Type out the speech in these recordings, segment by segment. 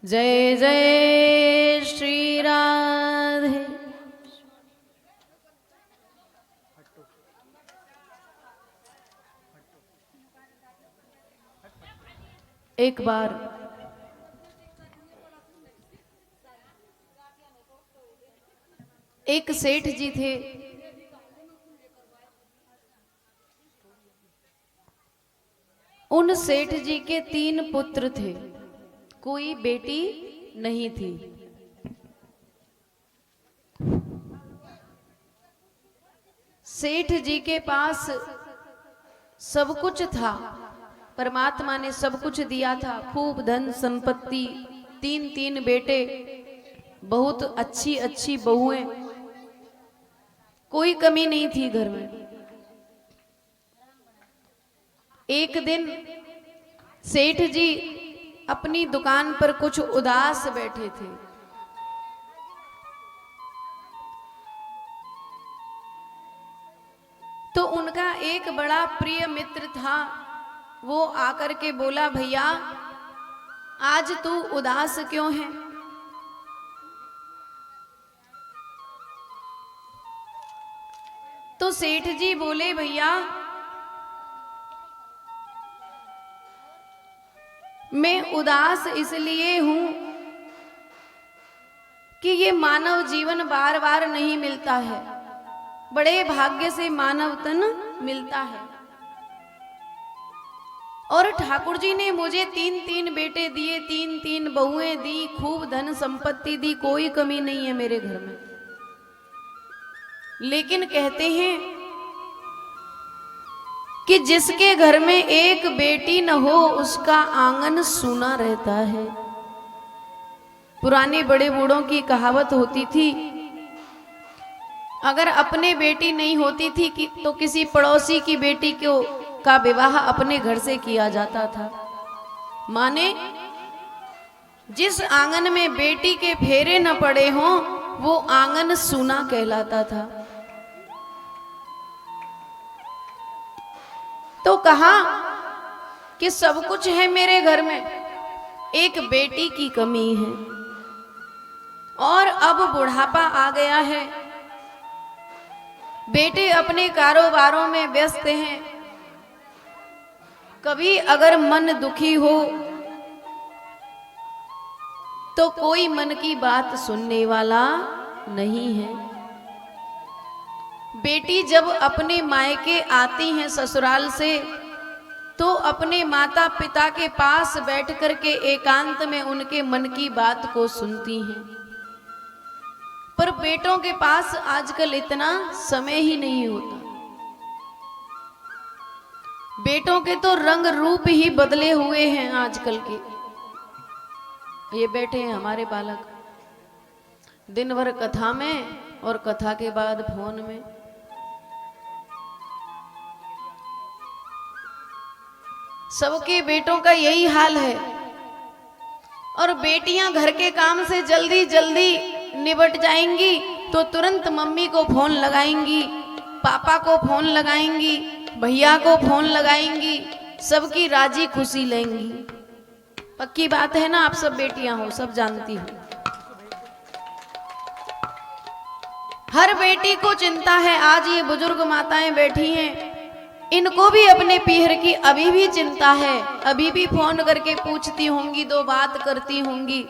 जय जय श्री राधे। एक बार एक सेठ जी थे। उन सेठ जी के 3 पुत्र थे, कोई बेटी नहीं थी। सेठ जी के पास सब कुछ था, परमात्मा ने सब कुछ दिया था, खूब धन संपत्ति, 3 बेटे, बहुत अच्छी अच्छी बहुएं, कोई कमी नहीं थी घर में। एक दिन सेठ जी अपनी दुकान पर कुछ उदास बैठे थे। तो उनका एक बड़ा प्रिय मित्र था, वो आकर के बोला, भैया आज तू उदास क्यों है? तो सेठ जी बोले, भैया मैं उदास इसलिए हूं कि ये मानव जीवन बार बार नहीं मिलता है, बड़े भाग्य से मानव तन मिलता है। और ठाकुर जी ने मुझे 3 बेटे दिए, 3 बहुएं दी, खूब धन संपत्ति दी, कोई कमी नहीं है मेरे घर में। लेकिन कहते हैं कि जिसके घर में एक बेटी न हो उसका आंगन सूना रहता है। पुराने बड़े बूढ़ों की कहावत होती थी, अगर अपने बेटी नहीं होती थी तो किसी पड़ोसी की बेटी का विवाह अपने घर से किया जाता था। माने जिस आंगन में बेटी के फेरे न पड़े हों वो आंगन सूना कहलाता था। तो कहा कि सब कुछ है मेरे घर में, एक बेटी की कमी है, और अब बुढ़ापा आ गया है, बेटे अपने कारोबारों में व्यस्त हैं, कभी अगर मन दुखी हो तो कोई मन की बात सुनने वाला नहीं है। बेटी जब अपने मायके आती हैं ससुराल से तो अपने माता पिता के पास बैठ कर के एकांत में उनके मन की बात को सुनती हैं। पर बेटों के पास आजकल इतना समय ही नहीं होता। बेटों के तो रंग रूप ही बदले हुए हैं आजकल के। ये बैठे हैं हमारे बालक, दिन भर कथा में और कथा के बाद फोन में। सबके बेटों का यही हाल है। और बेटियां घर के काम से जल्दी जल्दी निपट जाएंगी तो तुरंत मम्मी को फोन लगाएंगी, पापा को फोन लगाएंगी, भैया को फोन लगाएंगी, सबकी राजी खुशी लेंगी। पक्की बात है ना, आप सब बेटियां हो, सब जानती हो। हर बेटी को चिंता है। आज ये बुजुर्ग माताएं बैठी हैं, इनको भी अपने पीहर की अभी भी चिंता है, अभी भी फोन करके पूछती होंगी, 2 बात करती होंगी।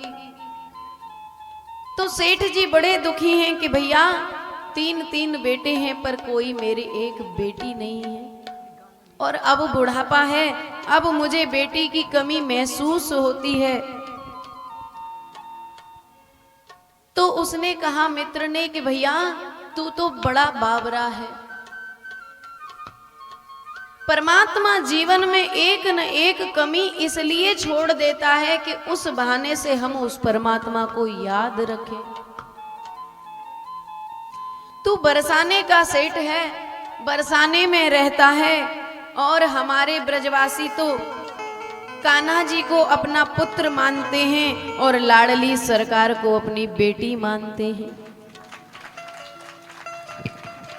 तो सेठ जी बड़े दुखी हैं कि भैया 3 बेटे हैं पर कोई मेरी एक बेटी नहीं है, और अब बुढ़ापा है, अब मुझे बेटी की कमी महसूस होती है। तो उसने कहा मित्र ने कि भैया तू तो बड़ा बावरा है, परमात्मा जीवन में एक न एक कमी इसलिए छोड़ देता है कि उस बहाने से हम उस परमात्मा को याद रखें। तू बरसाने का सेठ है, बरसाने में रहता है, और हमारे ब्रजवासी तो कान्हा जी को अपना पुत्र मानते हैं और लाडली सरकार को अपनी बेटी मानते हैं।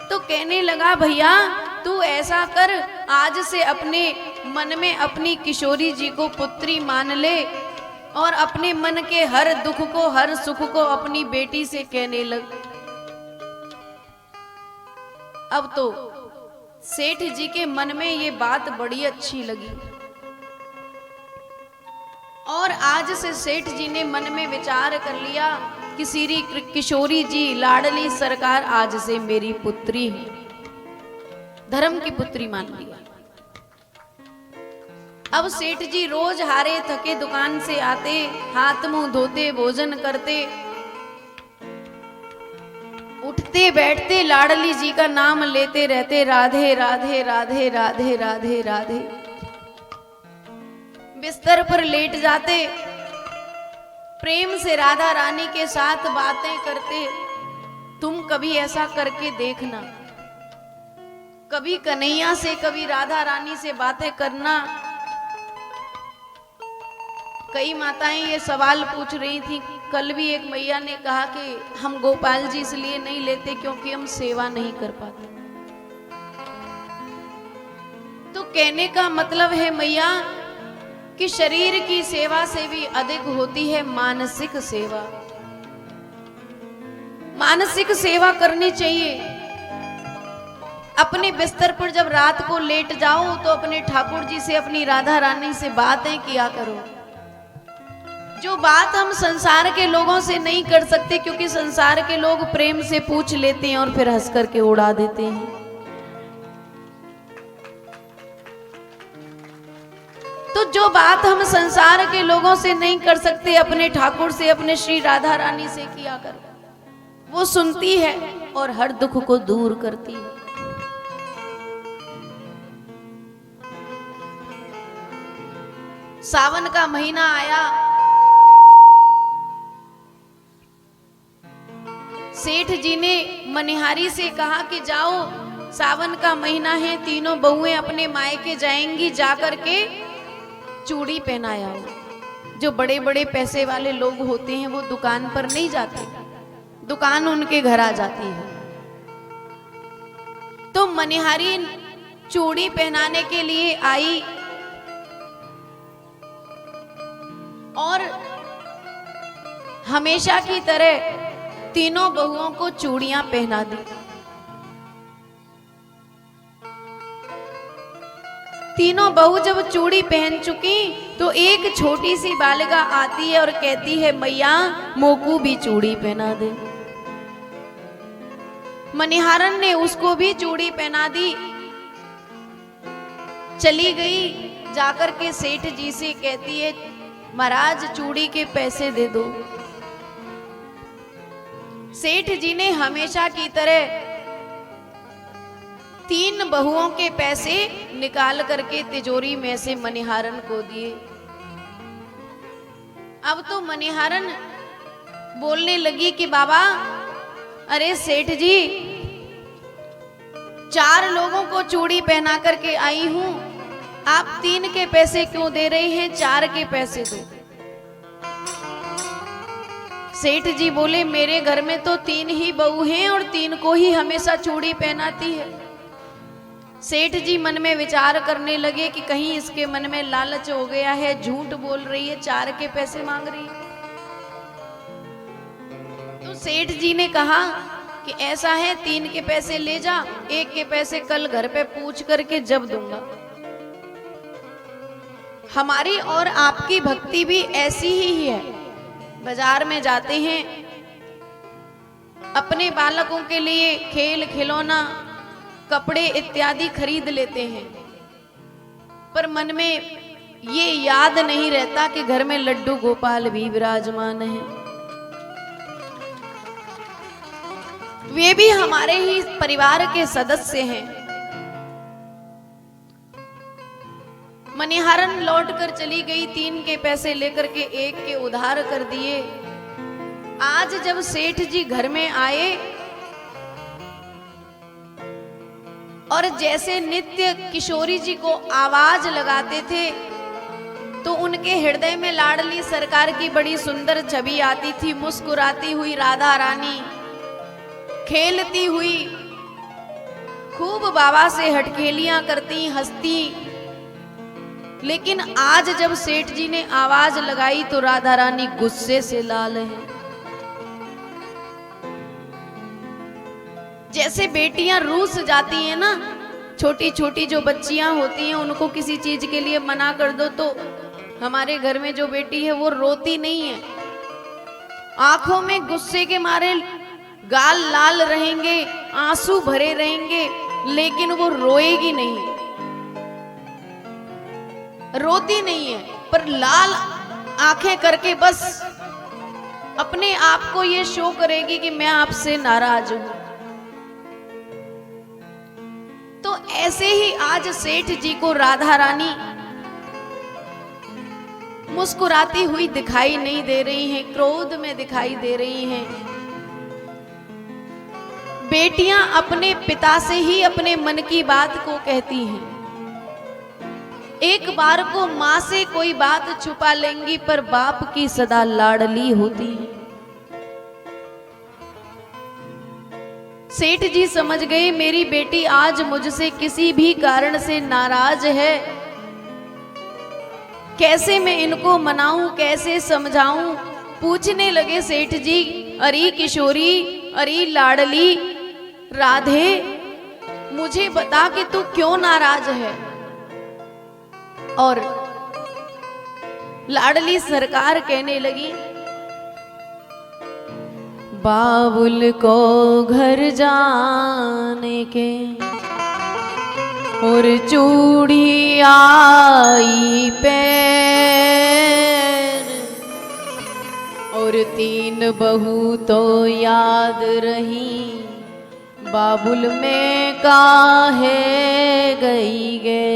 तो कहने लगा भैया तू ऐसा कर, आज से अपने मन में अपनी किशोरी जी को पुत्री मान ले, और अपने मन के हर दुख को, हर सुख को अपनी बेटी से कहने लग। अब तो सेठ जी के मन में ये बात बड़ी अच्छी लगी और आज से सेठ जी ने मन में विचार कर लिया कि श्री किशोरी जी लाडली सरकार आज से मेरी पुत्री है, धर्म की पुत्री मान लिया। अब सेठ जी रोज हारे थके दुकान से आते, हाथ मुंह धोते, भोजन करते, उठते बैठते लाडली जी का नाम लेते रहते, राधे राधे राधे राधे राधे राधे। बिस्तर पर लेट जाते, प्रेम से राधा रानी के साथ बातें करते। तुम कभी ऐसा करके देखना, कभी कन्हैया से, कभी राधा रानी से बातें करना। कई माताएं ये सवाल पूछ रही थी, कल भी एक मैया ने कहा कि हम गोपाल जी इसलिए नहीं लेते क्योंकि हम सेवा नहीं कर पाते। तो कहने का मतलब है मैया कि शरीर की सेवा से भी अधिक होती है मानसिक सेवा। मानसिक सेवा करनी चाहिए। अपने बिस्तर पर जब रात को लेट जाओ तो अपने ठाकुर जी से, अपनी राधा रानी से बातें किया करो। जो बात हम संसार के लोगों से नहीं कर सकते, क्योंकि संसार के लोग प्रेम से पूछ लेते हैं और फिर हंस करके उड़ा देते हैं। तो जो बात हम संसार के लोगों से नहीं कर सकते, अपने ठाकुर से, अपने श्री राधा रानी से किया करो। वो सुनती है और हर दुख को दूर करती है। सावन का महीना आया, सेठ जी ने मनिहारी से कहा कि जाओ, सावन का महीना है, तीनों बहुएं अपने मायके जाएंगी, जाकर के चूड़ी पहनाया हो। जो बड़े बड़े पैसे वाले लोग होते हैं वो दुकान पर नहीं जाते, दुकान उनके घर आ जाती है। तो मनिहारी चूड़ी पहनाने के लिए आई और हमेशा की तरह तीनों बहुओं को चूड़ियां पहना दी। तीनों बहू जब चूड़ी पहन चुकी तो एक छोटी सी बालिका आती है और कहती है, मैया मोकू भी चूड़ी पहना दे। मनिहारन ने उसको भी चूड़ी पहना दी। चली गई, जाकर के सेठ जी से कहती है, महाराज चूड़ी के पैसे दे दो। सेठ जी ने हमेशा की तरह तीन बहुओं के पैसे निकाल करके तिजोरी में से मनिहारन को दिए। अब तो मनिहारन बोलने लगी कि बाबा, अरे सेठ जी, 4 लोगों को चूड़ी पहना करके आई हूं, आप 3 के पैसे क्यों दे रहे हैं, 4 के पैसे दो। सेठ जी बोले, मेरे घर में तो 3 ही बहू हैं और 3 को ही हमेशा चूड़ी पहनाती है। सेठ जी मन में विचार करने लगे कि कहीं इसके मन में लालच हो गया है, झूठ बोल रही है, 4 के पैसे मांग रही है। तो सेठ जी ने कहा कि ऐसा है, 3 के पैसे ले जा, 1 के पैसे कल घर पे पूछ करके जब दूंगा। हमारी और आपकी भक्ति भी ऐसी ही है। बाजार में जाते हैं, अपने बालकों के लिए खेल खिलौना, कपड़े इत्यादि खरीद लेते हैं, पर मन में ये याद नहीं रहता कि घर में लड्डू गोपाल भी विराजमान हैं। वे भी हमारे ही परिवार के सदस्य हैं। मनिहारन लौट कर चली गई, 3 के पैसे लेकर के 1 के उधार कर दिए। आज जब सेठ जी घर में आए और जैसे नित्य किशोरी जी को आवाज लगाते थे तो उनके हृदय में लाडली सरकार की बड़ी सुंदर छवि आती थी। मुस्कुराती हुई राधा रानी, खेलती हुई, खूब बाबा से हटखेलियां करती, हंसती, लेकिन आज जब सेठ जी ने आवाज लगाई तो राधा रानी गुस्से से लाल है। जैसे बेटियां रूस जाती हैं ना, छोटी छोटी जो बच्चियां होती हैं उनको किसी चीज के लिए मना कर दो तो हमारे घर में जो बेटी है वो रोती नहीं है, आंखों में गुस्से के मारे गाल लाल रहेंगे, आंसू भरे रहेंगे, लेकिन वो रोएगी नहीं, रोती नहीं है, पर लाल आंखें करके बस अपने आप को ये शो करेगी कि मैं आपसे नाराज हूं। तो ऐसे ही आज सेठ जी को राधा रानी मुस्कुराती हुई दिखाई नहीं दे रही हैं, क्रोध में दिखाई दे रही हैं। बेटियां अपने पिता से ही अपने मन की बात को कहती हैं। एक बार को मां से कोई बात छुपा लेंगी पर बाप की सदा लाडली होती है। सेठ जी समझ गए मेरी बेटी आज मुझसे किसी भी कारण से नाराज है, कैसे मैं इनको मनाऊं, कैसे समझाऊं। पूछने लगे सेठ जी, अरे किशोरी, अरे लाडली राधे, मुझे बता कि तू क्यों नाराज है। और लाडली सरकार कहने लगी, बाबुल को घर जाने के और चूड़ी आई पैर, और 3 बहू तो याद रही, बाबुल में काहे गई गे।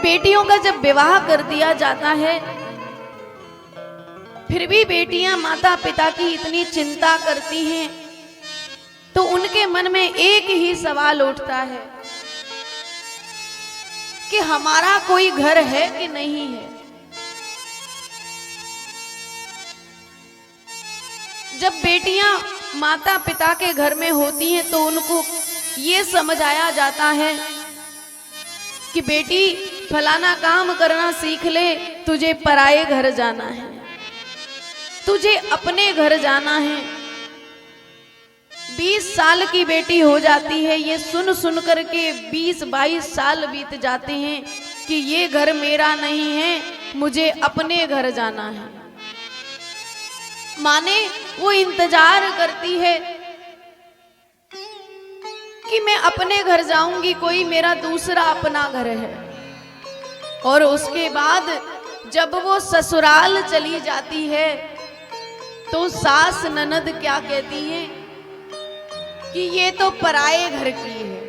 बेटियों का जब विवाह कर दिया जाता है फिर भी बेटियां माता पिता की इतनी चिंता करती हैं, तो उनके मन में एक ही सवाल उठता है कि हमारा कोई घर है कि नहीं है। जब बेटियां माता पिता के घर में होती हैं तो उनको ये समझाया जाता है कि बेटी फलाना काम करना सीख ले, तुझे पराये घर जाना है, तुझे अपने घर जाना है। 20 साल की बेटी हो जाती है, ये सुन सुन करके 20-22 साल बीत जाते हैं कि ये घर मेरा नहीं है, मुझे अपने घर जाना है। माने वो इंतजार करती है कि मैं अपने घर जाऊंगी, कोई मेरा दूसरा अपना घर है। और उसके बाद जब वो ससुराल चली जाती है तो सास ननद क्या कहती हैं कि ये तो पराये घर की है,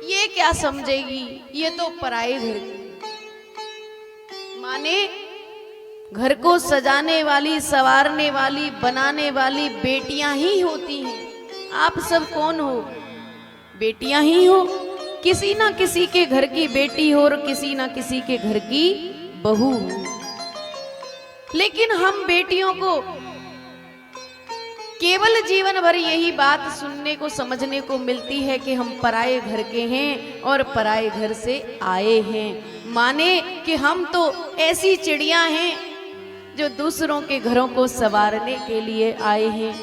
ये क्या समझेगी, ये तो पराये घर की। माने घर को सजाने वाली, संवारने वाली, बनाने वाली बेटियां ही होती हैं। आप सब कौन हो? बेटियां ही हो। किसी ना किसी के घर की बेटी हो और किसी ना किसी के घर की बहू हो। लेकिन हम बेटियों को केवल जीवन भर यही बात सुनने को, समझने को मिलती है कि हम पराये घर के हैं और पराये घर से आए हैं। माने कि हम तो ऐसी चिड़िया हैं जो दूसरों के घरों को संवारने के लिए आए हैं।